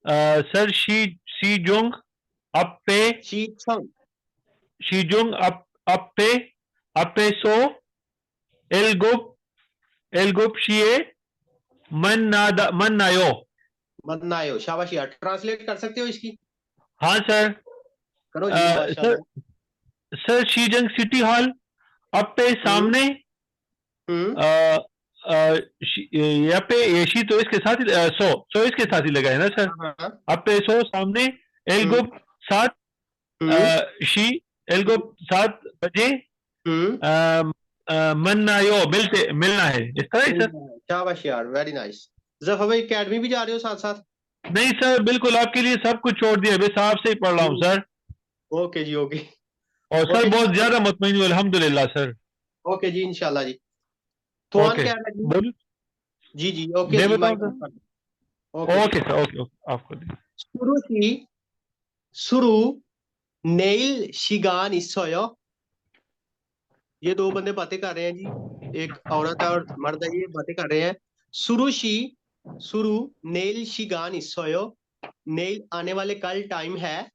Sir शी जुंग अप्पे शीजुंग अप्पे अप्पेसो एलगुप शिए मन्नायो। शाबाश यार, ट्रांसलेट कर सकते हो इसकी? हाँ सर। करो जी, माशाल्लाह। सर शीजंग सिटी हॉल अप्पे सामने यहाँ पे शी तो इसके साथ ही सो इसके साथ ही लगा है ना सर। अप्पे सो सामने एलगुप 7 शी एलगुप 7 बजे मन्नायो मिलना है इस तरह ही सर। शाबाश यार, वेरी नाइस। जफर भाई अकेडमी भी जा रहे हो साथ साथ? नहीं सर, बिल्कुल आपके लिए सब कुछ छोड़ दिया, बस आपसे ही पढ़ रहा हूँ सर। ओके जी, ओके। और सर बहुत ज्यादा मुतमईन हूं अल्हम्दुलिल्लाह सर। ओके जी, इंशाल्लाह जी। तो ओके क्या है बोल जी? जी ओके मैं जी, बताऊं सर? ओके सर, ओके आपको शुरू नेल शिगान इसोयो। ये दो बंदे बातें कर रहे हैं जी, एक औरत और मर्द है, ये बातें कर रहे हैं। शुरू नेल शिगान इसोयो। नेल आने वाले कल टाइम है।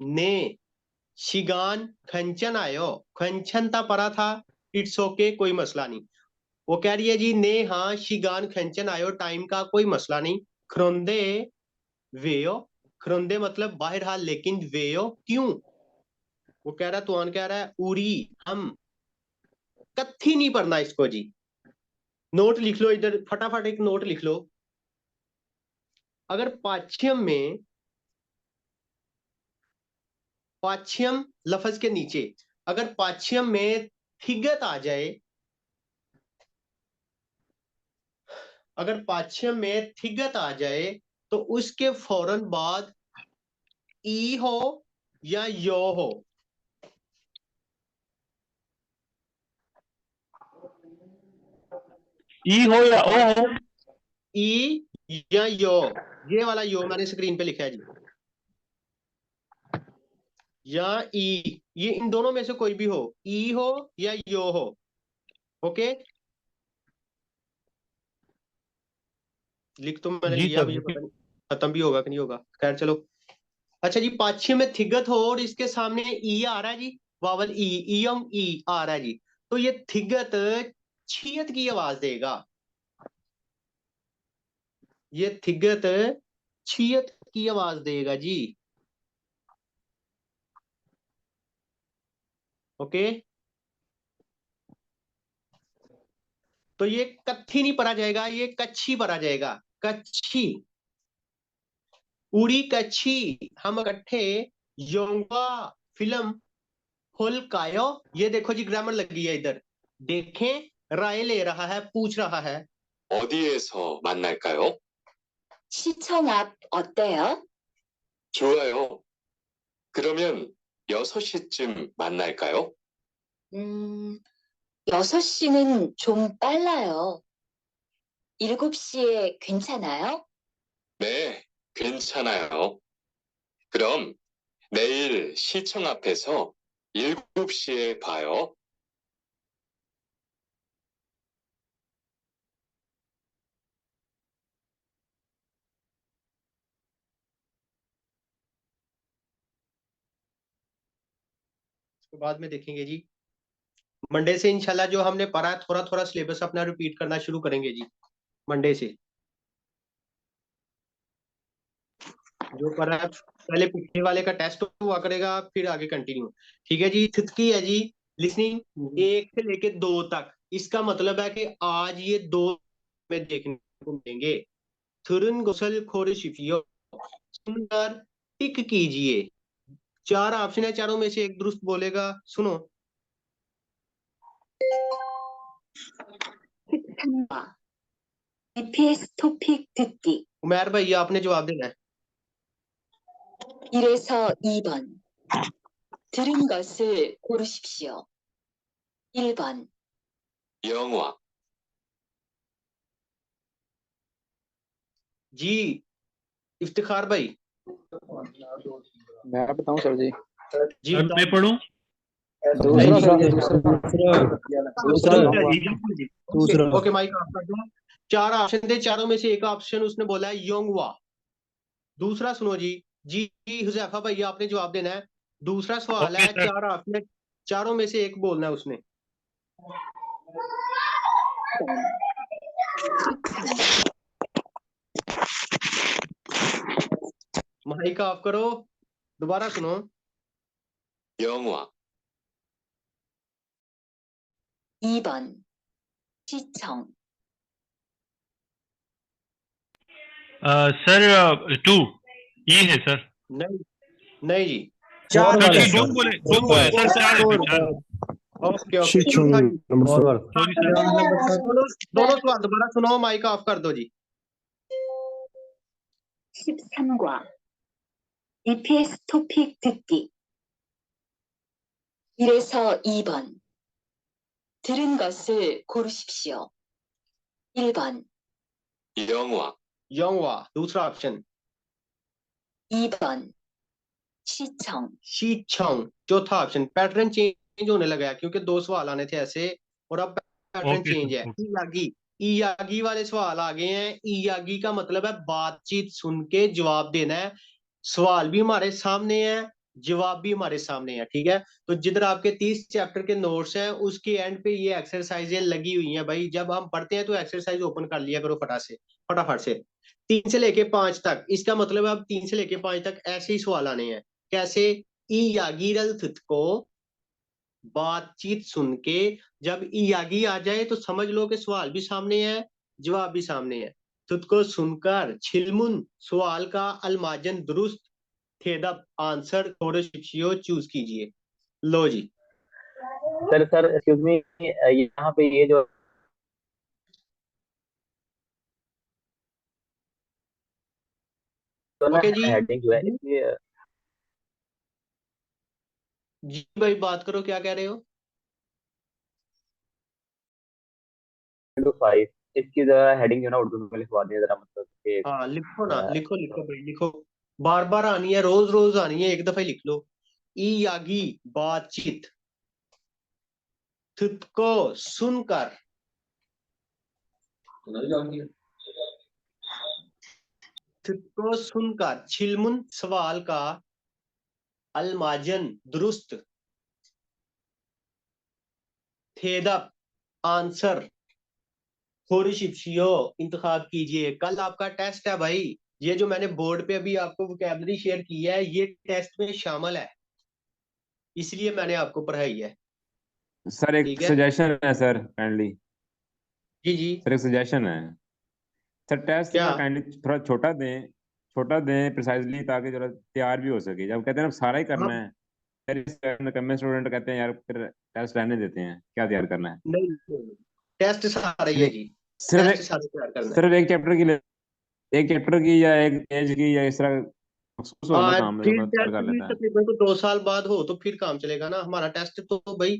ने शिगान खंचन आयो, खंचन ता परा था, इट्स ओके कोई मसला नहीं। वो कह रही है जी ने हाँ शिगान खंचन आयो, टाइम का कोई मसला नहीं। खरोंदे वेयो, खरोंदे मतलब बाहर हाल, लेकिन वेयो क्यों? वो कह रहा है, तुआन कह रहा है उरी हम कत्थी नहीं पढ़ना इसको जी। नोट लिख लो इधर, फटाफट एक नोट लिख लो। अगर पाच्छियम लफज के नीचे अगर पाच्छियम में थिगत आ जाए, अगर पाच्छियम में थिगत आ जाए तो उसके फौरन बाद ई हो या यो हो। ई हो या ओ हो? ई या यो, ये वाला यो मैंने स्क्रीन पे लिखा है जी, या ई, ये इन दोनों में से कोई भी हो, ई हो या यो हो। ओके, लिख तो मैंने जी लिया, सर अब ये पता नहीं खत्म भी होगा कि नहीं होगा, खैर चलो। अच्छा जी, पाच्छे में थिगत हो और इसके सामने ई आ रहा है जी, वावल ई, ईयम ई आ रहा है जी, तो ये थिगत छियत की आवाज देगा। ये थिगत छियत की आवाज देगा जी। ओके, तो ये कत्थी नहीं पढ़ा जाएगा, ये कच्छी पढ़ा जाएगा, कच्छी। उड़ी कच्छी हम इकट्ठे योंगा फिल्म फुल कायो। ये देखो जी, ग्रामर लगी है इधर, देखें, राय ले रहा है, पूछ रहा है। 어디에서 만날까요? 시청 앞 어때요? 좋아요. 그러면 6시쯤 만날까요? 6시는 좀 빨라요. 7시에 괜찮아요? 네, 괜찮아요. 그럼 내일 시청 앞에서 7시에 봐요. उसके बाद में देखेंगे जी, मंडे से इंशाल्लाह जो हमने पढ़ा है थोड़ा थोड़ा सिलेबस अपना रिपीट करना शुरू करेंगे जी, मंडे से। जो पढ़ा है पहले पिछले वाले का टेस्ट हुआ करेगा, फिर आगे कंटिन्यू। ठीक है जी, थुतकी है जी, लिसनिंग 1 से लेके 2 तक। इसका मतलब है कि आज ये 2 में देखने को मिलेंगे। थुरन गुसल खोर शिफियो, सुनकर टिक कीजिए। 4 ऑप्शन है, चारों में से एक दुरुस्त बोलेगा, सुनो। EPS 토픽 듣기. उमैर भाई आपने जवाब देना है। 1에서 2번. 들은 것을 고르십시오. 1번, 영화, जी इफ्तिखार भाई। मैं बताऊं सर जी? जी सर मैं पढ़ूं? दूसरा सर जी, दूसरा। ओके माइक ऑफ कर दो। 4 ऑप्शन थे, चारों में से एक ऑप्शन उसने बोला है योंगवा। दूसरा सुनो जी। जी हुजैफा भाई आपने जवाब देना है। दूसरा सवाल ओके है, सर। चार आपने चारों में से एक बोलना है उसने। 1번, माइक ऑफ करो, दोबारा सुनो। 영화, 2번, 시청, सर 2 ये है सर। नहीं, नहीं जी। चार सर वाला जी है डोंट सर। बोले, डोंट बोले सर, 4 है सर, 4। ओके ओके, शिक्षण चौथा जी। नंबर और 4। बार सॉरी सर। दोनों दोनों सवाल दोबारा सुनो, माइक ऑफ कर दो जी। 13과, EPS 토픽 듣기. 1에서 2번. 들은 것을 고르십시오. 1번, 영화, यंगवा दूसरा ऑप्शन। 2번, 시청, शीचंग चौथा ऑप्शन। पैटर्न चेंज होने लगा है क्योंकि 2 सवाल आने थे ऐसे, और अब पैटर्न ओके चेंज सर, है। ओके। ईयागी, ईयागी वाले सवाल आ गए हैं। ईयागी का मतलब है बातचीत सुन के जवाब देना है। सवाल भी हमारे सामने है, जवाब भी हमारे सामने है, ठीक है। तो जिधर आपके 30 चैप्टर के नोट्स हैं उसके एंड पे ये एक्सरसाइजें लगी हुई हैं भाई। जब हम पढ़ते हैं तो एक्सरसाइज ओपन कर लिया करो फटाफट से। 3 से लेके 5 तक, इसका मतलब है अब 3 से लेके 5 तक ऐसे ही सवाल आने हैं। कैसे? ईयागी को बातचीत सुन के, जब ईयागी आ जाए तो समझ लो कि सवाल भी सामने है, जवाब भी सामने है। खुद को सुनकर छिलमुन सवाल का अलमाजन दुरुस्त खेदब आंसर थोड़े शिक्षियों चूज कीजिए। लो जी। सर एक्सक्यूज मी, यहाँ पे ये जो तो ना ओके जी। हेडिंग जो है इसलिए जी भाई बात करो, क्या कह रहे हो? 5 इसकी जरा हेडिंग जो है ना उर्दू में लिखवा दिया जरा, मतलब कि हाँ लिखो ना, लिखो लिखो भाई लिखो। बार बार आनी है, रोज रोज आनी है, एक दफा ही लिख लो। ईयागी बातचीत खुद को सुनकर, खुद को सुनकर छिलमुन सवाल का अलमाजन दुरुस्त थेदब आंसर थोड़ी शिक्षियो इंतखाब कीजिए। कल आपका टेस्ट है भाई। ये जो मैंने बोर्ड पे अभी आपको वोकैबलरी शेयर की है ये टेस्ट में शामिल है, इसलिए मैंने आपको पढ़ाई है। सर एक ठीक है सजेशन है सर, काइंडली। जी जी। सर एक सजेशन है सर, टेस्ट क्या? ना काइंडली थोड़ा छोटा दें प्रिसाइजली, ताकि जरा तैयार भी हो सके। जब कहते हैं ना सारा ही करना आप है, फिर कम स्टूडेंट कहते हैं यार फिर टेस्ट रहने देते हैं, क्या तैयार करना है। नहीं, टेस्ट सारा ही है नहीं, जी। सिर्फ टेस्ट एक सारा तैयार करना है। सिर्फ एक चैप्टर की या एक पेज की या इस तरह मखसूस हो ना हाँ काम, जो फिर बंदा तैयार टेस्ट कर भी लेता है। तकरीबन तो 2 साल बाद हो तो फिर काम चलेगा ना हमारा। टेस्ट तो भाई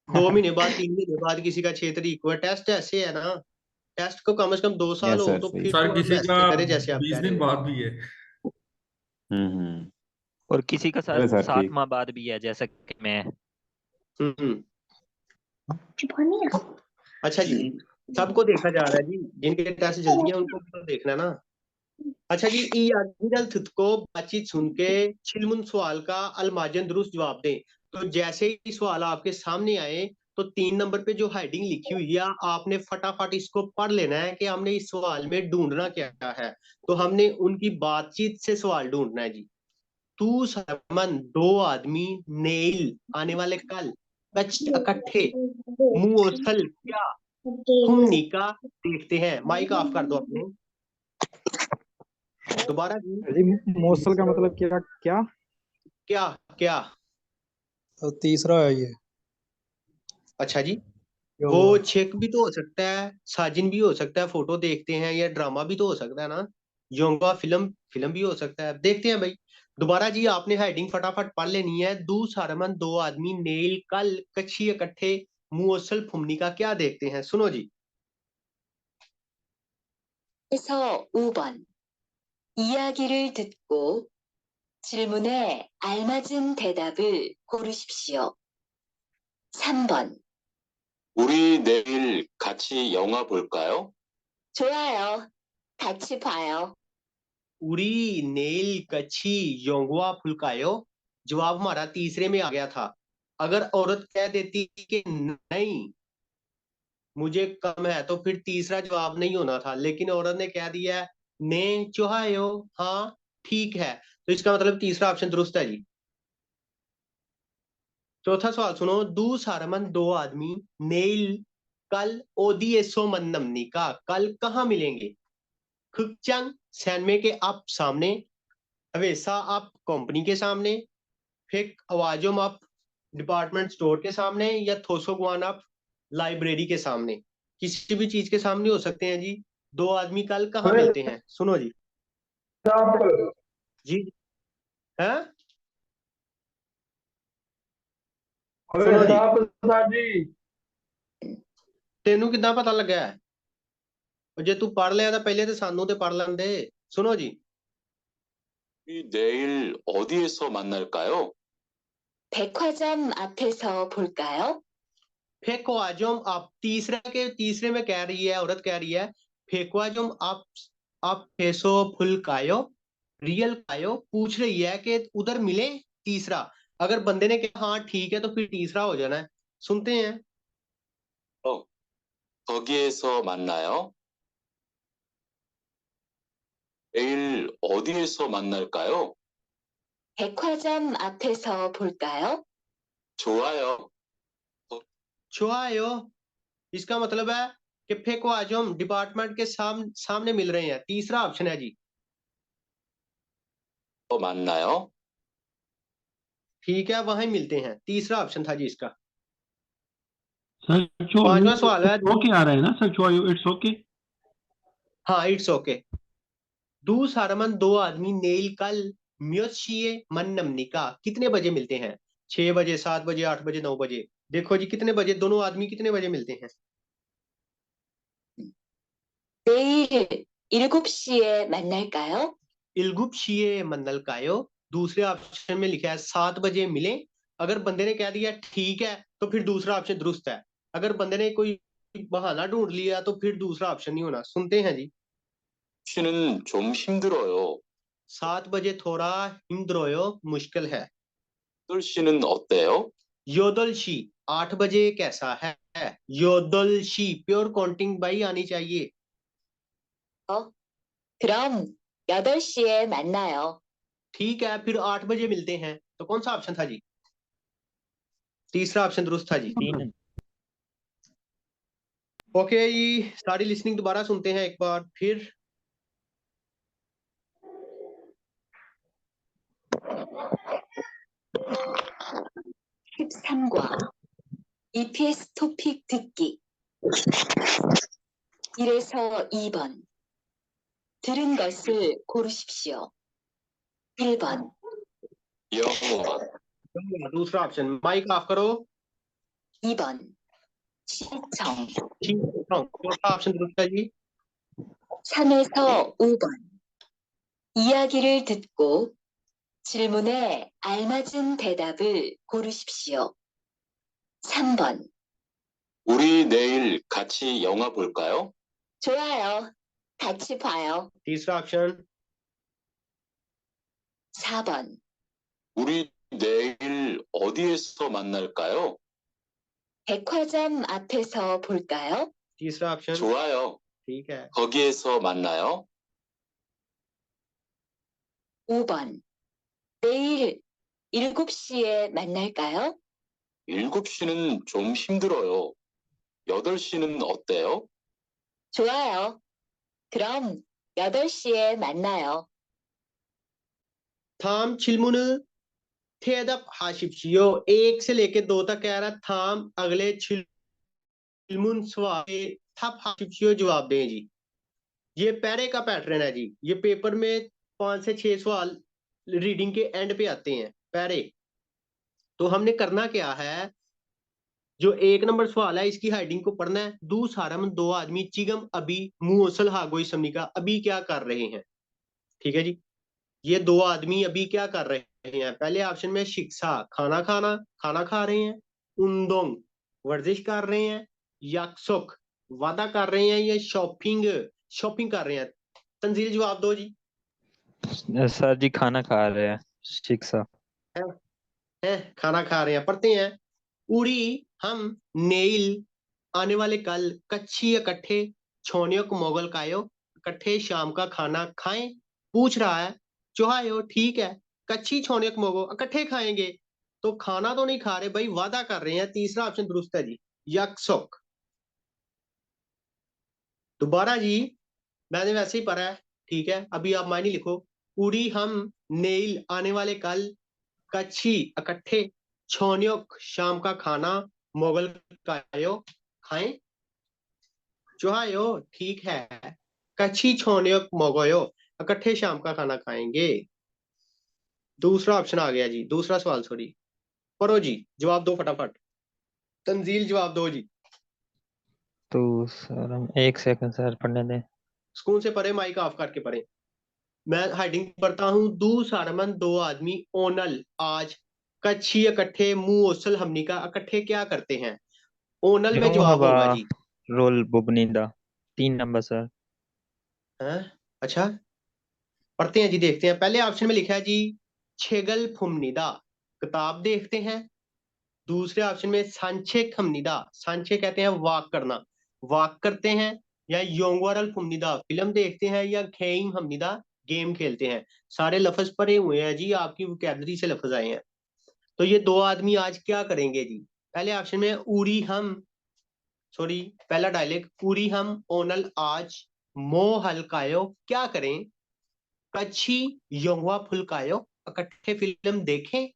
2 महीने बाद 3 महीने बाद किसी का 6 तारीख को है। टेस्ट ऐसे है ना, टेस्ट को कम से कम 2 साल यस हो सर, तो सही। फिर सर तो हम किसी का ऐसे करें जैसे आप 20 कह रहे दिन हो। बाद भी है। हम्म। और किसी का चले सर, 7 ठीक। माह बाद भी है, जैसा कि मैं। हम्म। अच्छा जी, सबको देखा जा रहा है जी, जिनके टेस्ट जल्दी है उनको भी तो देखना है ना। अच्छा जी, ई अगिरल खुद को बातचीत सुन के छिलमुन सवाल का अलमाजन दुरुस्त जवाब दें। तो जैसे ही सवाल आपके सामने आए तो 3 नंबर पे जो हेडिंग लिखी हुई है आपने फटाफट इसको पढ़ लेना है कि हमने इस सवाल में ढूंढना क्या है। तो हमने उनकी बातचीत से सवाल ढूंढना है जी। तू सरमन, 2 आदमी, नेल आने वाले कल, कच इकट्ठे, मुंह ओसल क्या, तुम निका देखते हैं। माइक ऑफ कर दो अपने, दोबारा जी। जी मौसल का मतलब क्या क्या? क्या क्या? तो तीसरा है ये। अच्छा जी, क्या वो हुआ? चेक भी तो हो सकता है, साजिन भी हो सकता है, फोटो देखते हैं, या ड्रामा भी तो हो सकता है ना, योगा फिल्म फिल्म भी हो सकता है। देखते हैं भाई। दोबारा जी आपने हेडिंग फटाफट पढ़ लेनी है। दू सारमन, 2 आदमी, नेल कल, कच्छी इकट्ठे, मुअसल फुमनी का क्या देखते हैं। सुनो जी। 에서 5번. 이야기를 듣고 질문에 알맞은 대답을 고르십시오. 3번. 우리 내일 같이 영화 볼까요? 좋아요. 같이 봐요. उरी नेल कच्छी योंगवा फुलकायो, जवाब हमारा तीसरे में आ गया था। अगर औरत कह देती कि नहीं मुझे कम है, तो फिर तीसरा जवाब नहीं होना था, लेकिन औरत ने कह दिया ने चुहायो, हाँ ठीक है, तो इसका मतलब तीसरा ऑप्शन दुरुस्त है जी। चौथा सवाल सुनो, दू सारमन दो आदमी नेल कल ओदिएसो मनमनी का, कल कहाँ मिलेंगे? खुकचंग सैनमे के आप सामने, हवेसा आप कंपनी के सामने, फिर अवाजोम आप डिपार्टमेंट स्टोर के सामने, या थोसोगवान आप लाइब्रेरी के सामने। किसी भी चीज के सामने हो सकते हैं जी। दो आदमी कल कहाँ मिलते हैं? सुनो जी जी है, सुनो जी, तेनू कितना पता लगा है? जे तू पढ़ लिया तो पहले तो सानू ते पढ़ लेंदे। सुनो जी, 우리 내일 어디에서 만날까요? 백화점 앞에서 볼까요? फेको आजम आप तीसरे में कह रही है, औरत कह रही है फेको आजम आप फेसो फुल कायो, रियल कायो, पूछ रही है कि उधर मिले। तीसरा, अगर बंदे ने कहा हाँ ठीक है, तो फिर तीसरा हो जाना है। सुनते हैं। 거기에서 만나요? 내일 어디에서 만날까요? 백화점 앞에서 볼까요? 좋아요. छुआयो, इसका मतलब है कि फेको आजम डिपार्टमेंट के सामने मिल रहे हैं। तीसरा ऑप्शन है जी। 만나요? ठीक है, वहां मिलते हैं, तीसरा ऑप्शन था जी इसका। सर पांचवा सवाल है। ओके आ रहा है ना सर? चो इट्स ओके। हाँ इट्स ओके। दू सारमन दो आदमी नेल कल म्योशिए मनमनी का, कितने बजे मिलते हैं? 6 बजे, 7 बजे, 8 बजे, 9 बजे। देखो जी कितने बजे, दोनों आदमी कितने बजे मिलते हैं? 내일 7시에 만날까요? इलगुप्शिए मनल कायो, दूसरे ऑप्शन में लिखा है 7 बजे मिले। अगर बंदे ने कह दिया ठीक है, तो फिर दूसरा ऑप्शन दुरुस्त है। अगर बंदे ने कोई बहाना ढूंढ लिया, तो फिर दूसरा ऑप्शन नहीं होना। सुनते हैं जी। 씨는 좀 힘들어요. 7 बजे थोड़ा हिंद्रोयो, मुश्किल है। 씨는 어때요? योदलशी 8 बजे कैसा है? योदलशी प्योर काउंटिंग बाई आनी चाहिए। 그럼 8시에 만나요. ठीक है, फिर 8 बजे मिलते हैं, तो कौन सा ऑप्शन था जी? तीसरा ऑप्शन दुरुस्त था जी। ओके जी, सारी लिसनिंग दोबारा सुनते हैं एक बार फिर। (13과) EPS 토픽 듣기 1에서 2번 들은 것을 고르십시오. 1번 영화, दूसरा ऑप्शन, माइक ऑफ करो। 2번 시청 चौथा ऑप्शन दुरुस्त है जी। 3에서 5번 이야기를 듣고 질문에 알맞은 대답을 고르십시오. 3번 우리 내일 같이 영화 볼까요? 좋아요. 같이 봐요. तीसरा ऑप्शन, 4번 우리 내일 어디에서 만날까요? 백화점 앞에서 볼까요? तीसरा ऑप्शन, 좋아요. ठीक है। 거기에서 만나요? 5번 내일 7시에 만날까요? 7시는 좀 힘들어요. 8시는 어때요? 좋아요. 그럼 8시에 만나요. थाम छिलमुन थेदप हाशिपशियो, 1 से लेके 2 तक कह रहा थाम अगले छिलमुन सवाल थप हाशिपशियो जवाब दें जी। ये पैरे का पैटर्न है जी। ये पेपर में 5 से 6 सवाल रीडिंग के एंड पे आते हैं पैरे। तो हमने करना क्या है, जो 1 नंबर सवाल है इसकी हेडिंग को पढ़ना है। दू सारम दो आदमी चिगम अभी मुसल हागोई समीका, अभी क्या कर रहे हैं? ठीक है जी, ये दो आदमी अभी क्या कर रहे हैं? पहले ऑप्शन में शिक्षा खाना खाना, खाना खा रहे हैं। उन्दोंग वर्जिश कर रहे हैं। याकसुक वादा कर रहे हैं। या शॉपिंग शॉपिंग कर रहे हैं। तंजील जवाब दो जी। सर जी खाना खा रहे हैं शिक्षा। है खाना खा रहे हैं, पढ़ते हैं। उड़ी हम नेइल आने वाले कल कच्छी इकट्ठे छोनियों को मोगल कायो इकट्ठे शाम का खाना खाएं। पूछ रहा है चुहायो ठीक है, कच्छी छोनियों को मोगो इकट्ठे खाएंगे। तो खाना तो नहीं खा रहे भाई, वादा कर रहे हैं। तीसरा ऑप्शन दुरुस्त है जी, यकसुक। दोबारा जी, मैंने वैसे ही पढ़ा है, ठीक है, अभी आप मायने लिखो। उड़ी हम नेइल आने वाले कल कच्छी इकट्ठे छोनियों शाम का खाना मोगल कायो खाएं। चुहायो ठीक है, कच्छी छोनियों मोगोयो इकट्ठे शाम का खाना खाएंगे। दूसरा ऑप्शन आ गया जी, दूसरा सवाल सॉरी। पढ़ो जी, जवाब दो फटाफट। तंजील जवाब दो जी। तो सर हम एक सेकंड सर पढ़ने दें। सुकून से पढ़े, माइक ऑफ करके पढ़े। मैं हेडिंग पढ़ता हूँ। दू सारमन दो आदमी ओनल आज कच्छी इकट्ठे मुंह ओसल हमनी का इकट्ठे क्या करते हैं। ओनल में यूं जवाब हवा होगा जी। रोल बुबनीदा 3 नंबर सर। हैं? अच्छा, पढ़ते हैं जी, देखते हैं। पहले ऑप्शन में लिखा है जी छेगल फुमनिदा किताब देखते हैं। दूसरे ऑप्शन में सांचे खमनिदा, सांचे कहते हैं वॉक करना, वॉक करते हैं। या योंगवारल फुमनिदा फिल्म देखते हैं। या खेम हमनिदा गेम खेलते हैं। सारे लफ्ज पढ़े हुए हैं जी, आपकी वोकैबलरी से लफ्ज आए हैं। तो ये दो आदमी आज क्या करेंगे जी। पहले ऑप्शन में उरी हम सॉरी, पहला डायलेक्ट उरी हम ओनल आज मो हलकायो क्या करें। कच्छी योंगवा फुलकायो इकट्ठे फिल्म देखें।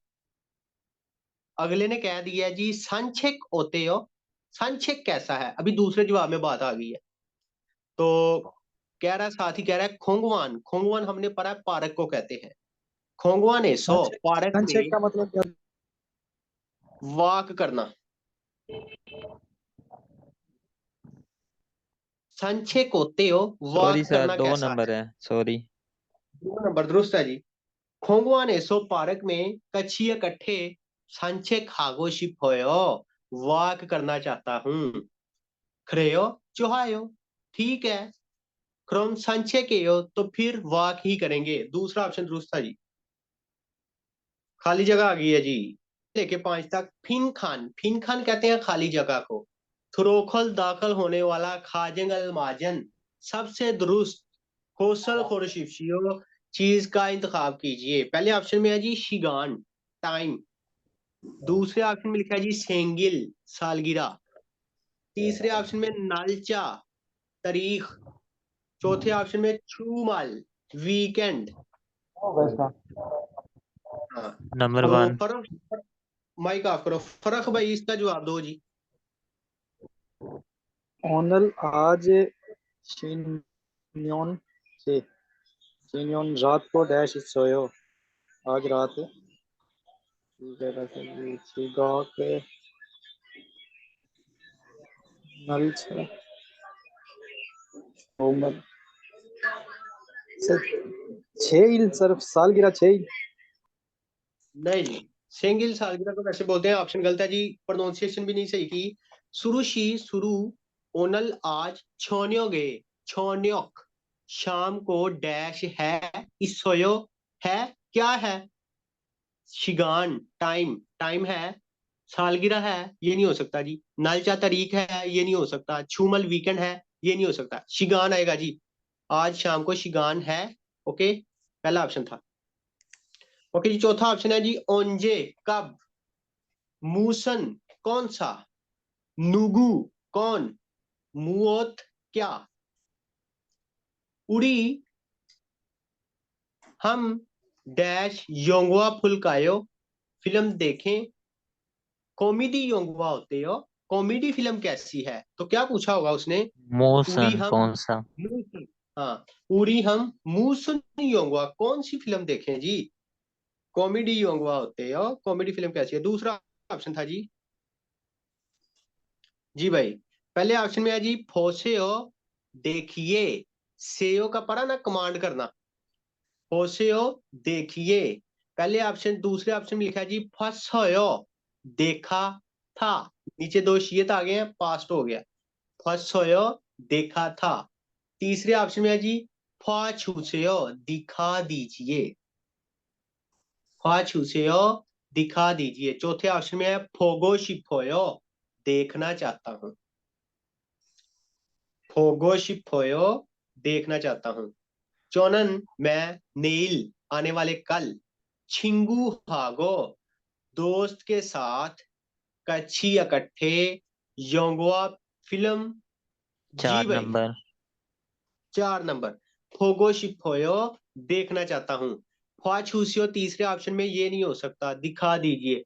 अगले ने कह दिया जी संक्षेक होते हो। संक्षेक कैसा है, अभी दूसरे जवाब में बात आ गई है। तो कह रहा है, साथ ही कह रहा है खोंगवान, खोंगवान हमने पढ़ा है पार्क को कहते हैं। खोंगवान है सो पार्क संक्षेप में का मतलब क्या? वॉक करना। संक्षेप होते हो सॉरी वॉक सर करना 2 कैसा है। नंबर है सॉरी। 2 नंबर दुरुस्त है जी। खोंगवान है सो पार्क में कच्छी इकट्ठे सांचे खागो शिप होयो वॉक करना चाहता हूँ। खरेयो चुहायो ठीक है, क्रम संचय के हो तो फिर वाक ही करेंगे। दूसरा ऑप्शन दुरुस्त था जी। खाली जगह आ गई है जी। लेके 5 तक फिन खान, फिन खान कहते हैं खाली जगह को। थ्रोखल दाखिल होने वाला खाजंगल माजन सबसे दुरुस्त कौशल खुरशिफियो चीज का इंतखाब कीजिए। पहले ऑप्शन में है जी शिगान टाइम। दूसरे ऑप्शन में लिखा है जी सेंगिल सालगिरह। तीसरे ऑप्शन में नालचा तारीख। चौथे ऑप्शन में छूमाल वीकेंड। वैसा हाँ, नंबर तो 1। फर्क, माइक ऑफ करो। फर्क भाई इसका जवाब दो जी। ओनल आज शिन्योन से शिन्योन रात को डैश सोयो आज रात शिगा के नल से ओमन से 6 सिर्फ सालगिरह 6। नहीं जी, सेंगिल सालगिरह को वैसे बोलते हैं। ऑप्शन गलत है जी, प्रोनाउंसिएशन भी नहीं सही की। सुरुशी शुरू ओनल आज छोन्योगे छोन्योक शाम को डैश है इसोयो है क्या है। शिगान टाइम, टाइम है। सालगिरह है, ये नहीं हो सकता जी। नालचा तारीख है, ये नहीं हो सकता। छूमल वीकेंड है, ये नहीं हो सकता। शिगान आएगा जी, आज शाम को शिगान है। ओके, पहला ऑप्शन था। ओके जी, चौथा ऑप्शन है जी ओंजे कब। मूसन कौन सा। नुगु कौन। मुओत क्या। उड़ी हम डैश योंगवा फुलकायो फिल्म देखें। कॉमेडी योंगवा होते हो, कॉमेडी फिल्म कैसी है। तो क्या पूछा होगा उसने। उड़ी मोशन हम कौन सा। मूसन, हाँ, उड़ी हम मूसन योंगवा कौन सी फिल्म देखें जी। कॉमेडी योंगवा होते हो, कॉमेडी फिल्म कैसी है। दूसरा ऑप्शन था जी। जी भाई, पहले ऑप्शन में है जी फोसेओ देखिए। सेओ का पढ़ा ना कमांड करना। फोसेओ देखिए पहले ऑप्शन। दूसरे ऑप्शन में लिखा है जी फसयो देखा था। नीचे दो शीयत आ गए हैं, पास्ट हो गया। फसयो देखा था। तीसरे ऑप्शन में है जी ख्वाछुसेयो दिखा दीजिए, ख्वाछुसेयो दिखा दीजिए। चौथे ऑप्शन में है फोगो शिपोयो देखना चाहता हूं, फोगो शिपोयो देखना चाहता हूं। चौनन मैं नेल आने वाले कल, छिंगू हागो दोस्त के साथ, कच्छी इकट्ठे, योंगवा फिल्म। जी 4 भाई नंबर। 4 नंबर फोगो शिपोयो देखना चाहता हूं। ख्वाछूसियो तीसरे ऑप्शन में ये नहीं हो सकता, दिखा दीजिए।